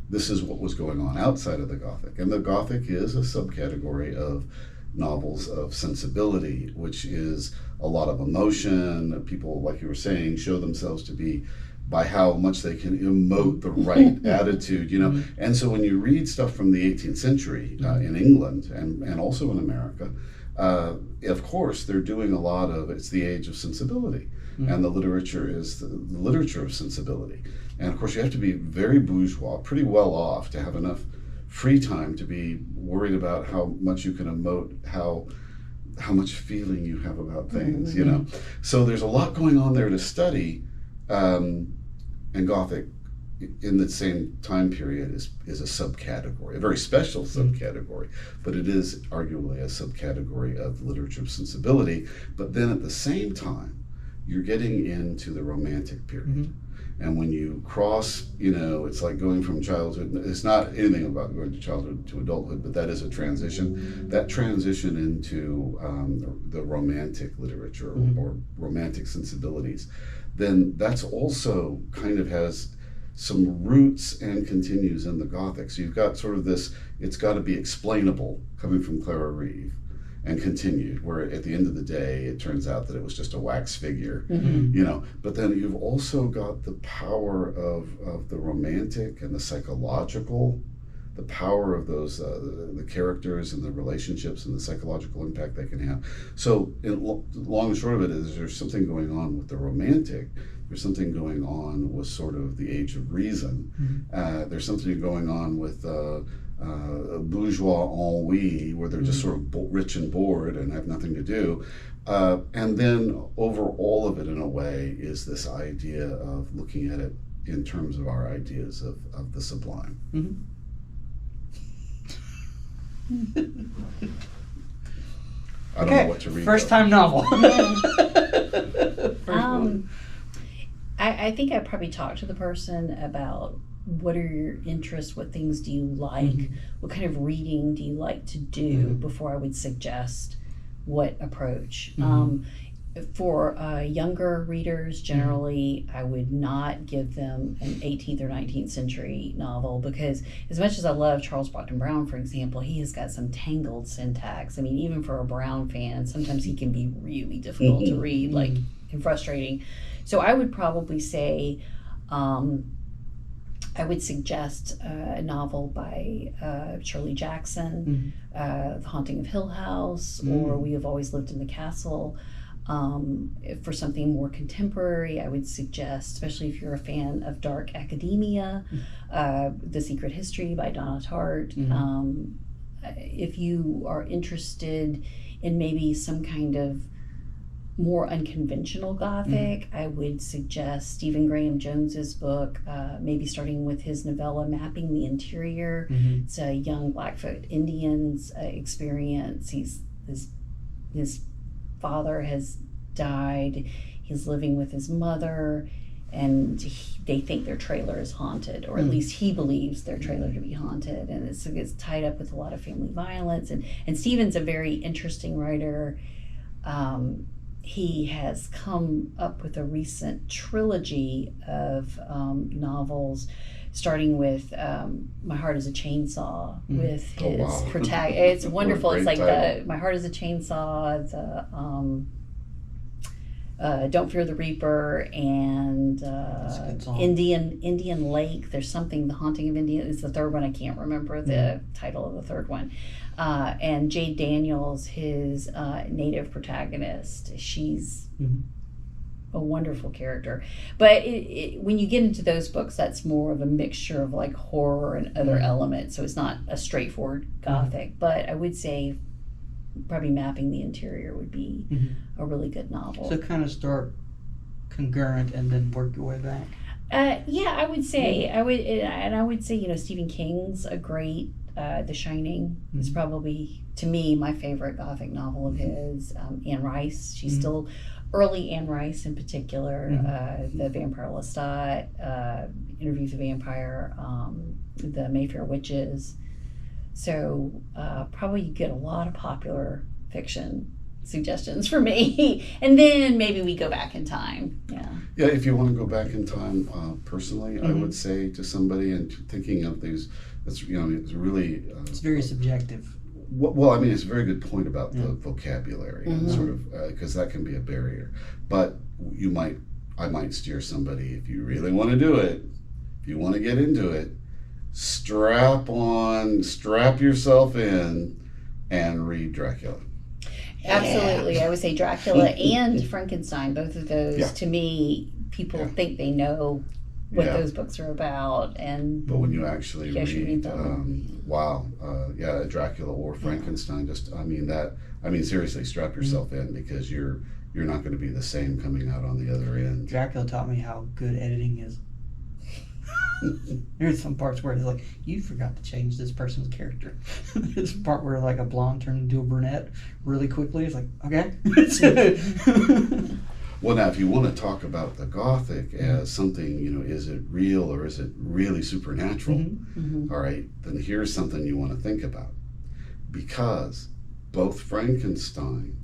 This is what was going on outside of the Gothic. And the Gothic is a subcategory of novels of sensibility, which is a lot of emotion. People, like you were saying, show themselves to be by how much they can emote the right attitude, And so when you read stuff from the 18th century in England and also in America, of course, they're doing a lot of, it's the age of sensibility. And the literature is the literature of sensibility. And of course, you have to be very bourgeois, pretty well off to have enough free time to be worried about how much you can emote, how much feeling you have about things, So there's a lot going on there to study. And Gothic, in the same time period, is a subcategory, a very special subcategory, but it is arguably a subcategory of literature of sensibility. But then at the same time, you're getting into the Romantic period. And when you cross, it's like going from childhood, it's not anything about going to childhood to adulthood, but that is a transition. That transition into the Romantic literature or Romantic sensibilities, then that's also kind of has some roots and continues in the Gothic. So you've got sort of this, it's got to be explainable coming from Clara Reeve and continued, where at the end of the day, it turns out that it was just a wax figure, But then you've also got the power of the Romantic and the psychological, the power of those, the characters and the relationships and the psychological impact they can have. So long and short of it is there's something going on with the Romantic. There's something going on with sort of the Age of Reason. There's something going on with bourgeois ennui, where they're just sort of rich and bored and have nothing to do. And then over all of it, in a way, is this idea of looking at it in terms of our ideas of the sublime. I don't know what to read. First time novel. I think I'd probably talk to the person about what are your interests, what things do you like, what kind of reading do you like to do before I would suggest what approach. For younger readers, generally, I would not give them an 18th or 19th century novel because as much as I love Charles Brockden Brown, for example, he has got some tangled syntax. I mean, even for a Brown fan, sometimes he can be really difficult to read, and frustrating. So I would probably say, I would suggest a novel by Shirley Jackson, The Haunting of Hill House, or We Have Always Lived in the Castle. For something more contemporary, I would suggest, especially if you're a fan of dark academia, The Secret History by Donna Tartt. If you are interested in maybe some kind of more unconventional Gothic, I would suggest Stephen Graham Jones's book, maybe starting with his novella Mapping the Interior. It's a young Blackfoot Indian's experience. His father has died. He's living with his mother, and they think their trailer is haunted, or at least he believes their trailer to be haunted, and it's tied up with a lot of family violence. And Stephen's a very interesting writer. He has come up with a recent trilogy of novels, starting with My Heart is a Chainsaw, with his protagonist. It's wonderful. It's like My Heart is a Chainsaw, Don't Fear the Reaper, and Indian Lake. There's something, The Haunting of Indian is the third one. I can't remember the title of the third one. And Jade Daniels, his native protagonist, she's a wonderful character. But when you get into those books, that's more of a mixture of like horror and other elements. So it's not a straightforward Gothic. But I would say probably Mapping the Interior would be a really good novel. So kind of start concurrent and then work your way back. Yeah, I would say I would say Stephen King's a great. The Shining is probably, to me, my favorite Gothic novel of his. Anne Rice, she's still early Anne Rice in particular. The Vampire Lestat, Interview with the Vampire, the Mayfair Witches. So probably you get a lot of popular fiction suggestions for me, and then maybe we go back in time. Yeah, if you want to go back in time, personally, I would say to somebody and thinking of these, it's it's really it's very subjective. Well, I mean, it's a very good point about the vocabulary and sort of because that can be a barrier. But I might steer somebody, if you really want to do it, if you want to get into it, strap yourself in and read Dracula. Absolutely. I would say Dracula and Frankenstein, both of those, to me, people think they know what those books are about. But when you actually read Dracula or Frankenstein, seriously, strap yourself in, because you're not going to be the same coming out on the other end. Dracula taught me how good editing is. There's some parts where it's like, you forgot to change this person's character. There's a part where like a blonde turned into a brunette really quickly. It's like, okay. Well, now, if you want to talk about the Gothic as something, is it real or is it really supernatural? All right, then here's something you want to think about. Because both Frankenstein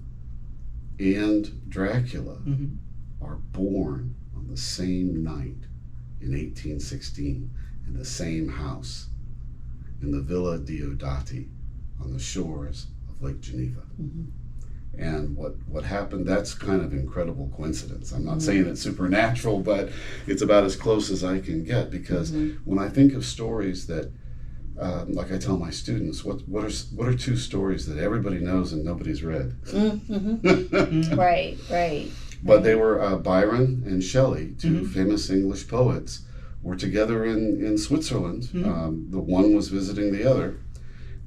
and Dracula are born on the same night in 1816 in the same house in the Villa Diodati on the shores of Lake Geneva. And what happened, that's kind of incredible coincidence. I'm not saying it's supernatural, but it's about as close as I can get, because when I think of stories that, like I tell my students, what are two stories that everybody knows and nobody's read? Right. But they were Byron and Shelley, two famous English poets, were together in Switzerland. The one was visiting the other,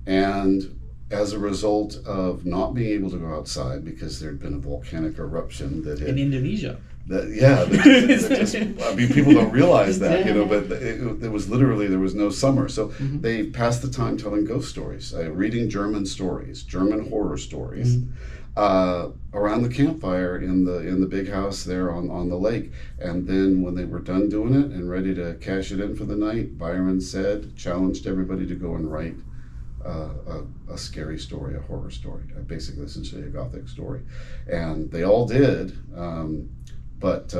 and as a result of not being able to go outside because there had been a volcanic eruption that had... In Indonesia. People don't realize that, but it was literally, there was no summer. So they passed the time telling ghost stories, reading German stories, German horror stories, around the campfire in the big house there on the lake. And then when they were done doing it and ready to cash it in for the night, Byron challenged everybody to go and write a scary story, a horror story, basically essentially a Gothic story. And they all did, but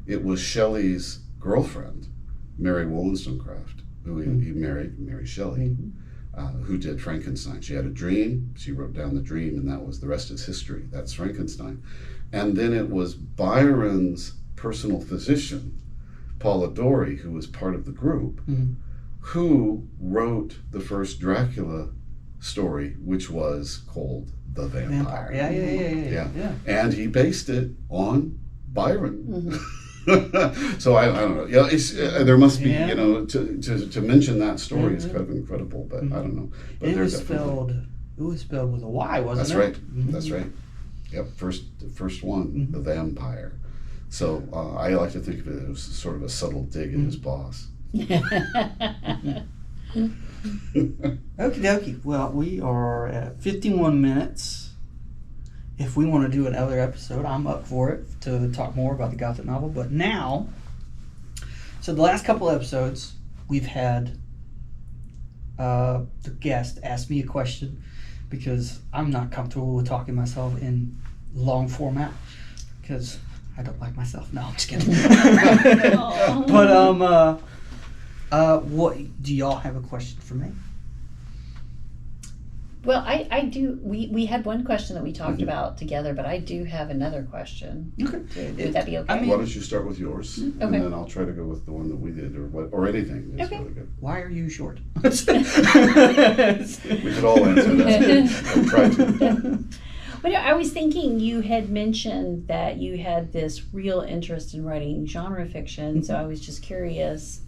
it was Shelley's girlfriend, Mary Wollstonecraft, who he married, Mary Shelley, who did Frankenstein. She had a dream, she wrote down the dream, and that was, the rest is history. That's Frankenstein. And then it was Byron's personal physician, Polidori, who was part of the group, who wrote the first Dracula story, which was called The Vampire. Yeah. And he based it on Byron. Mm-hmm. So I don't know. Yeah, it's there must be Yeah. to mention that story is kind of incredible, but I don't know. But It they're was definitely- spelled with a Y, wasn't That's it? right. Mhm. That's right. Yep. First one, The Vampire. So I like to think of it as sort of a subtle dig at his boss. Okie dokie. Well, we are at 51 minutes. If we want to do another episode, I'm up for it to talk more about the Gothic novel. But now, so the last couple episodes, we've had the guest ask me a question because I'm not comfortable with talking myself in long format because I don't like myself. No, I'm just kidding. But what do y'all have a question for me? Well, I do. We had one question that we talked about together, but I do have another question. Okay. Would that be okay? I mean- Why don't you start with yours, and Okay. then I'll try to go with the one that we did, or anything. It's Okay. really good. Why are you short? We could all answer that. I'll try to. But I was thinking you had mentioned that you had this real interest in writing genre fiction, so I was just curious,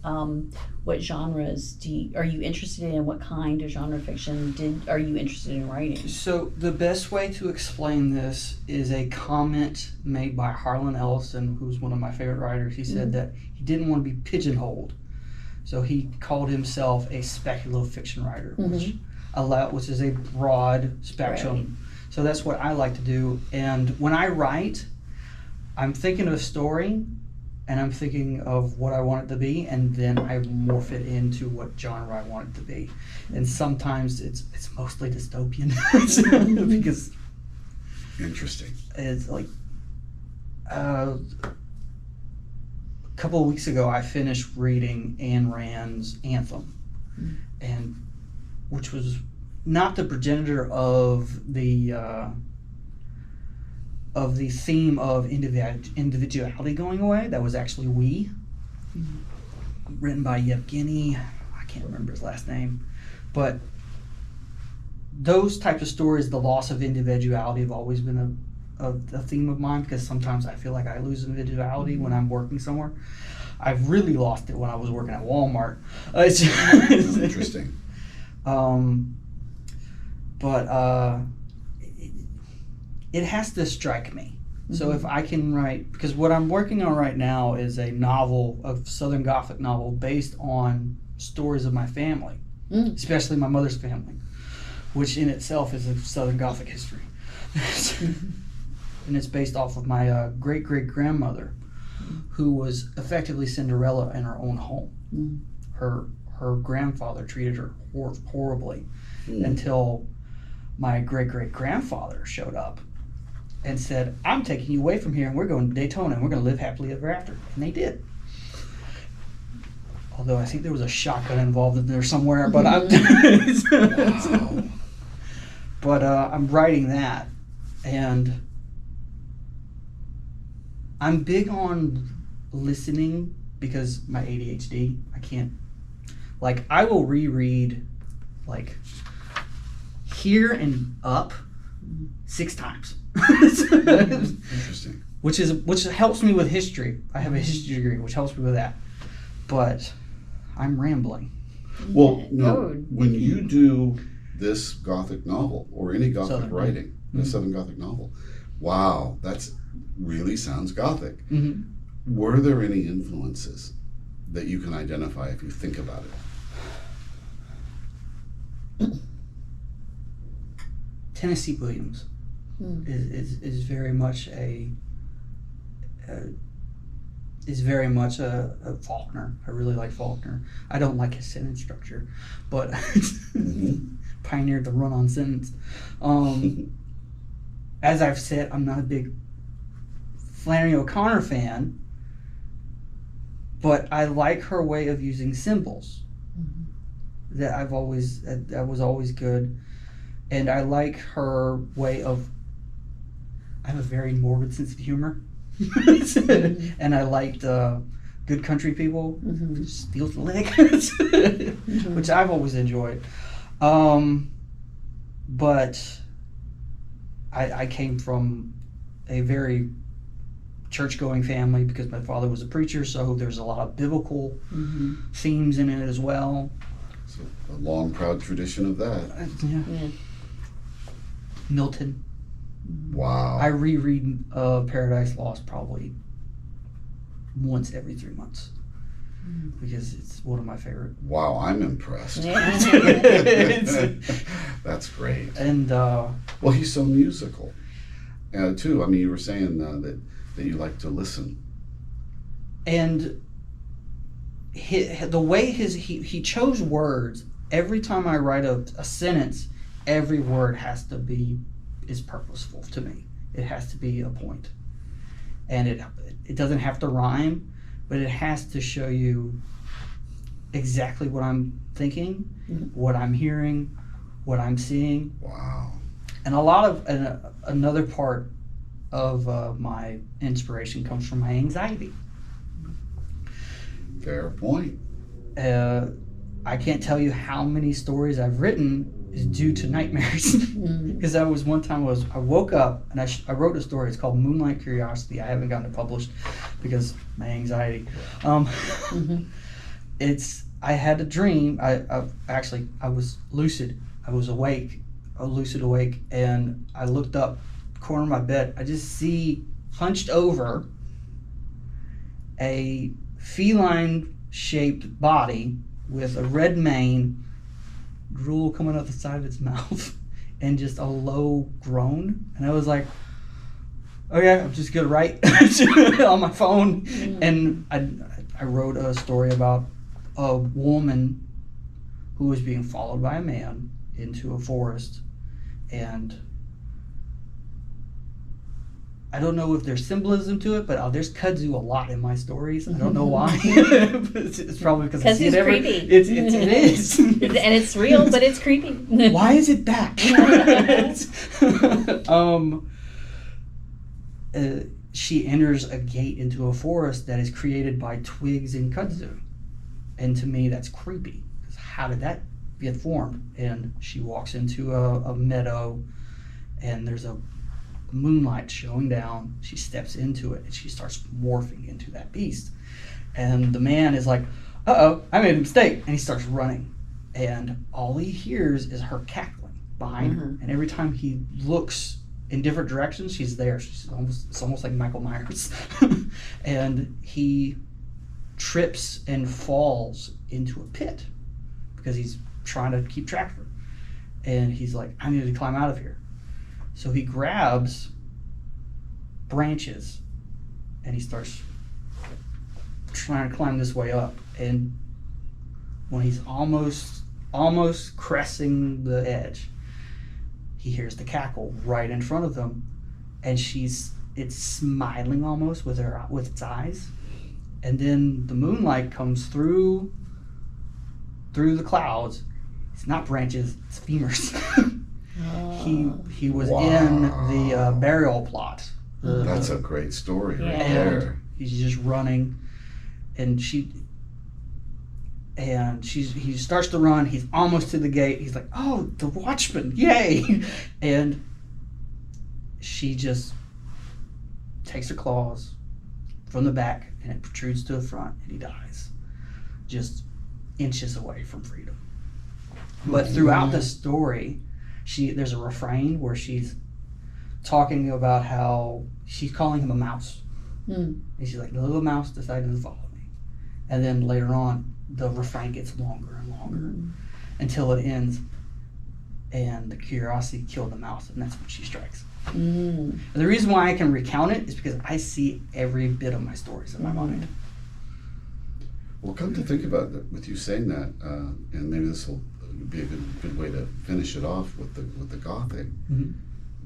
what genres are you interested in? What kind of genre fiction are you interested in writing? So the best way to explain this is a comment made by Harlan Ellison, who's one of my favorite writers. He said that he didn't want to be pigeonholed, so he called himself a speculative fiction writer, which is a broad spectrum. Right. So that's what I like to do. And when I write, I'm thinking of a story and I'm thinking of what I want it to be, and then I morph it into what genre I want it to be. And sometimes it's mostly dystopian because Interesting. it's like a couple of weeks ago I finished reading Ayn Rand's Anthem, and which was not the progenitor of the theme of individuality going away. That was actually We, written by Yevgeny, I can't remember his last name, but those types of stories, the loss of individuality, have always been a theme of mine, because sometimes I feel like I lose individuality when I'm working somewhere. I've really lost it when I was working at Walmart. It's Interesting. But it has to strike me. So if I can write, because what I'm working on right now is a novel, a Southern Gothic novel based on stories of my family, especially my mother's family, which in itself is a Southern Gothic history. And it's based off of my great-great-grandmother, who was effectively Cinderella in her own home. Her grandfather treated her horribly until my great-great-grandfather showed up and said, I'm taking you away from here and we're going to Daytona and we're going to live happily ever after. And they did. Although I think there was a shotgun involved in there somewhere, but I'm writing that, and I'm big on listening because my ADHD, I can't, like, I will reread, like, Here and Up 6 times. Interesting. Which helps me with history. I have a history degree, which helps me with that. But I'm rambling. Well, no, when you do this Gothic novel or any Gothic Southern, writing, a Southern Gothic novel, wow, that's really sounds Gothic. Were there any influences that you can identify if you think about it? Tennessee Williams is very much a Faulkner. I really like Faulkner. I don't like his sentence structure, but pioneered the run-on sentence. As I've said, I'm not a big Flannery O'Connor fan, but I like her way of using symbols. That was always good. And I like her way of, I have a very morbid sense of humor. And I liked Good Country People, which steals the leg, which I've always enjoyed. but I came from a very church-going family because my father was a preacher, so there's a lot of biblical themes in it as well. So a long, proud tradition of that. Yeah. Milton. Wow. I reread Paradise Lost probably once every 3 months because it's one of my favorite. Wow, I'm impressed. Yeah. That's great. And Well, he's so musical, too. I mean, you were saying that you like to listen. And the way he chose words. Every time I write a sentence, every word is purposeful to me. It has to be a point, and it doesn't have to rhyme, but it has to show you exactly what I'm thinking, what I'm hearing, what I'm seeing. Wow. And a lot of another part of my inspiration comes from my anxiety. Fair point. I can't tell you how many stories I've written is due to nightmares. Because I woke up and I wrote a story. It's called Moonlight Curiosity. I haven't gotten it published because my anxiety. I had a dream. I was lucid. I was awake, lucid awake, and I looked up corner of my bed. I just see hunched over a feline-shaped body with a red mane, drool coming out the side of its mouth, and just a low groan. And I was like, okay, I'm just gonna write on my phone. And I wrote a story about a woman who was being followed by a man into a forest, and I don't know if there's symbolism to it, but there's kudzu a lot in my stories. I don't know why. It's probably because I see it Kudzu's every. creepy. It is. And it's real, but it's creepy. Why is it back? She enters a gate into a forest that is created by twigs and kudzu, and to me that's creepy. How did that get formed? And she walks into a meadow, and there's a moonlight showing down. She steps into it and she starts morphing into that beast, and the man is like, uh-oh, I made a mistake, and he starts running, and all he hears is her cackling behind her, and every time he looks in different directions, she's there. It's almost like Michael Myers. And he trips and falls into a pit because he's trying to keep track of her, and he's like, I need to climb out of here. So he grabs branches and he starts trying to climb this way up. And when he's almost cresting the edge, he hears the cackle right in front of them, and it's smiling almost with its eyes. And then the moonlight comes through the clouds. It's not branches, it's femurs. He was in the burial plot. That's a great story right Yeah. there. He's just running, and he starts to run. He's almost to the gate. He's like, "Oh, the watchman! Yay!" And she just takes her claws from the back, and it protrudes to the front, and he dies, just inches away from freedom. But throughout the story, there's a refrain where she's talking about how she's calling him a mouse. And she's like, the little mouse decided to follow me. And then later on, the refrain gets longer and longer until it ends, and the curiosity killed the mouse, and that's when she strikes. And the reason why I can recount it is because I see every bit of my stories in my mind. Well, come to think about it, with you saying that, and maybe this will be a good way to finish it off with the Gothic.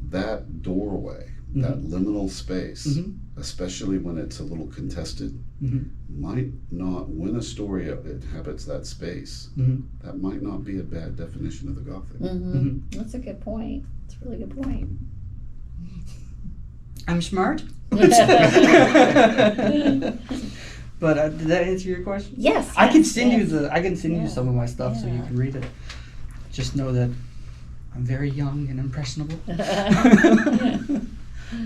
That doorway, that liminal space, especially when it's a little contested, might not, when a story inhabits that space, that might not be a bad definition of the Gothic. That's a good point. That's a really good point. I'm smart. But did that answer your question? Yes. I can yes, send yes. you some of my stuff so you Yeah. can read it. Just know that I'm very young and impressionable.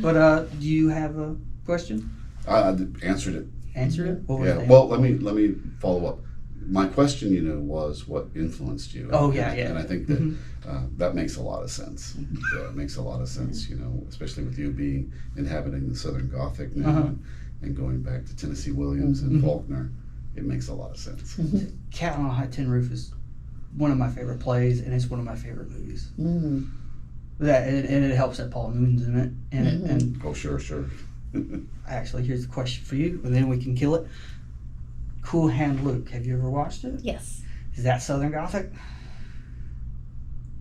But do you have a question? I answered it. Answer it? What was Yeah. the Well, let me follow up. My question, was what influenced you? Oh, yeah. And I think that that makes a lot of sense. Yeah, it makes a lot of sense. Especially with you being inhabiting the Southern Gothic now and going back to Tennessee Williams and Faulkner, it makes a lot of sense. Cat on a High Tin Roof is one of my favorite plays, and it's one of my favorite movies. That and it helps that Paul Moon's in it, and Oh, sure. actually, here's the question for you, and then we can kill it. Cool Hand Luke. Have you ever watched it? Yes. Is that Southern Gothic?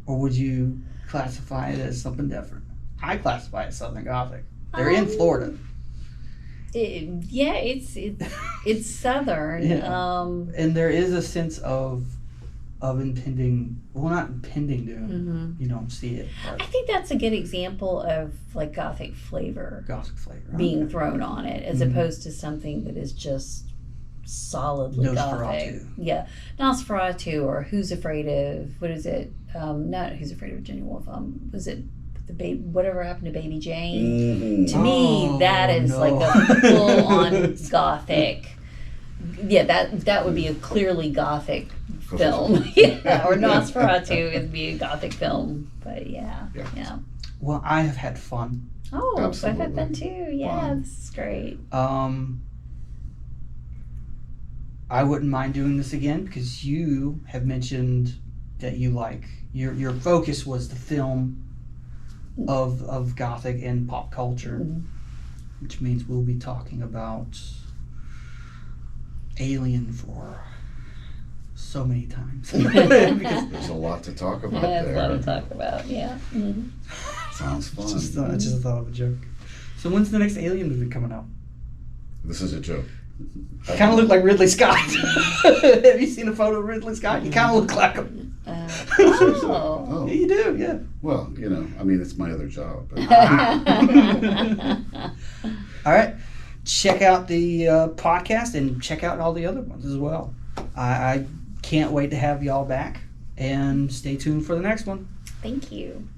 Or would you classify it as something different? I classify it as Southern Gothic. They're in Florida. It's Southern. Yeah. And there is a sense of impending, well, not impending doom. You don't see it, but I think that's a good example of like Gothic flavor Gothic flavor being thrown on it, as opposed to something that is just solidly Gothic. Yeah, Nosferatu, or Who's Afraid of, what is it? Not Who's Afraid of Virginia Woolf. Was it the baby? Whatever Happened to Baby Jane? To me, that is like a full-on Gothic. Yeah, that would be a clearly Gothic film. Yeah, or Nosferatu would be a Gothic film. But yeah. Well, I have had fun. Oh, Absolutely. I've had fun too. Yeah, Fun. this is great. I wouldn't mind doing this again because you have mentioned that you like your focus was the film of Gothic and pop culture, which means we'll be talking about Alien for so many times. Because There's a lot to talk about That's there. a lot to talk about. Yeah. Sounds fun. I just thought of a joke. So when's the next Alien movie coming out? This is a joke. Kind of look like Ridley Scott. Have you seen a photo of Ridley Scott? You kind of look like him. Oh. Yeah, you do, yeah. Well, it's my other job. But All right. Check out the podcast and check out all the other ones as well. I can't wait to have y'all back. And stay tuned for the next one. Thank you.